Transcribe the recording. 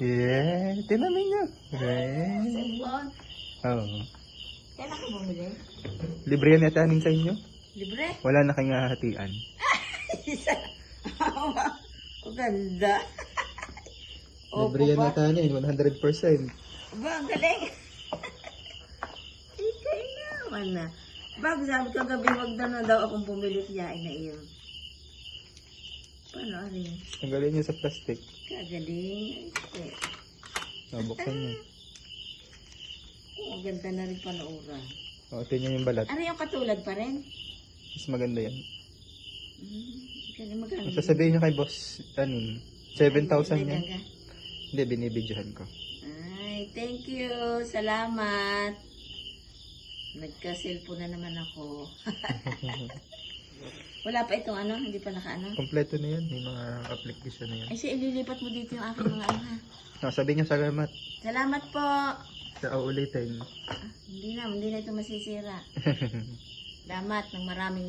Yeah, tinamin niyo. Yeah. Cellphone. Oo. Kailan ka bumili? Libre yan yatanin sa inyo. Libre? Wala na kayong hahatian. Ang ganda. Libre yan yatanin, 100%. Ba, ang galing. Ikay naman na. Bag, sabi ko gabi, wag na daw akong bumili siya na iyo. Paano rin? Tanggalin niyo sa plastic. Kagaling. Ay, Nabuksan niyo. ang ganda na rin panooran. O, tingnan yung balat. Ano yung katulad pa rin? Mas maganda yan. Kaya magkano? Sasabihin niyo kay boss, 7,000 yan. Ay, Hindi, binibidyohan ko. Ay, thank you. Salamat. Nagka-cellphone na naman ako. Wala pa itong ano? Hindi pa naka-ano? Kompleto na yan. May mga application na yan. Ay, siya, ililipat mo dito yung aking mga ano ha. Sabihin niyo salamat. Salamat po. Sa uulitin. Hindi na ito masisira. Salamat ng maraming.